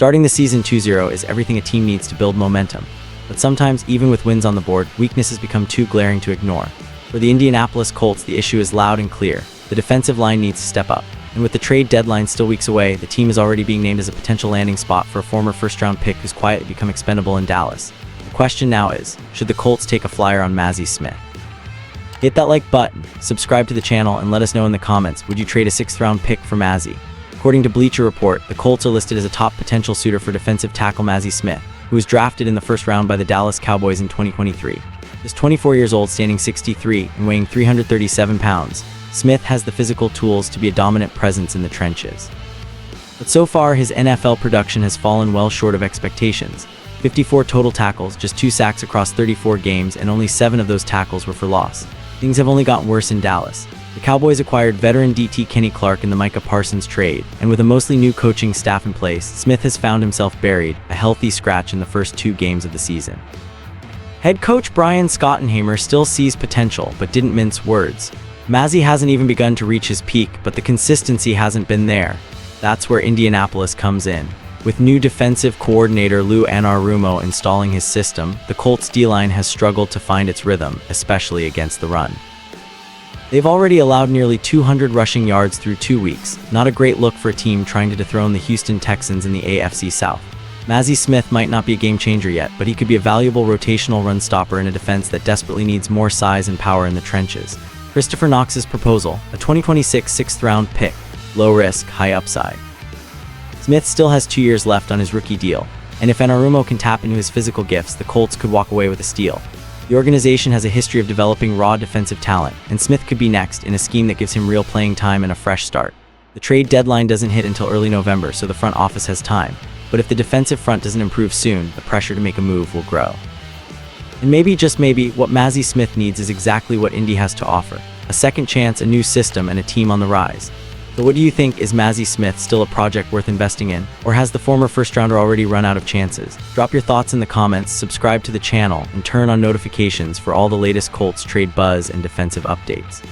Starting the season 2-0 is everything a team needs to build momentum. But sometimes, even with wins on the board, weaknesses become too glaring to ignore. For the Indianapolis Colts, the issue is loud and clear. The defensive line needs to step up. And with the trade deadline still weeks away, the team is already being named as a potential landing spot for a former first-round pick who's quietly become expendable in Dallas. The question now is, should the Colts take a flyer on Mazi Smith? Hit that like button, subscribe to the channel, and let us know in the comments, would you trade a 6th-round pick for Mazi? According to Bleacher Report, the Colts are listed as a top potential suitor for defensive tackle Mazi Smith, who was drafted in the first round by the Dallas Cowboys in 2023. This 24 years old, standing 6'3" and weighing 337 pounds, Smith has the physical tools to be a dominant presence in the trenches. But so far, his NFL production has fallen well short of expectations. 54 total tackles, just 2 sacks across 34 games, and only 7 of those tackles were for loss. Things have only gotten worse in Dallas. The Cowboys acquired veteran DT Kenny Clark in the Micah Parsons trade, and with a mostly new coaching staff in place, Smith has found himself buried, a healthy scratch in the first 2 games of the season. Head coach Brian Schottenheimer still sees potential, but didn't mince words. Mazi hasn't even begun to reach his peak, but the consistency hasn't been there. That's where Indianapolis comes in. With new defensive coordinator Lou Anarumo installing his system, the Colts D-line has struggled to find its rhythm, especially against the run. They've already allowed nearly 200 rushing yards through 2 weeks, not a great look for a team trying to dethrone the Houston Texans in the AFC South. Mazi Smith might not be a game changer yet, but he could be a valuable rotational run stopper in a defense that desperately needs more size and power in the trenches. Christopher Knox's proposal, a 2026 6th-round pick, low risk, high upside. Smith still has 2 years left on his rookie deal, and if Anarumo can tap into his physical gifts, the Colts could walk away with a steal. The organization has a history of developing raw defensive talent, and Smith could be next in a scheme that gives him real playing time and a fresh start. The trade deadline doesn't hit until early November, so the front office has time. But if the defensive front doesn't improve soon, the pressure to make a move will grow. And maybe, just maybe, what Mazi Smith needs is exactly what Indy has to offer. A second chance, a new system, and a team on the rise. So what do you think? Is Mazi Smith still a project worth investing in? Or has the former first-rounder already run out of chances? Drop your thoughts in the comments, subscribe to the channel, and turn on notifications for all the latest Colts trade buzz and defensive updates.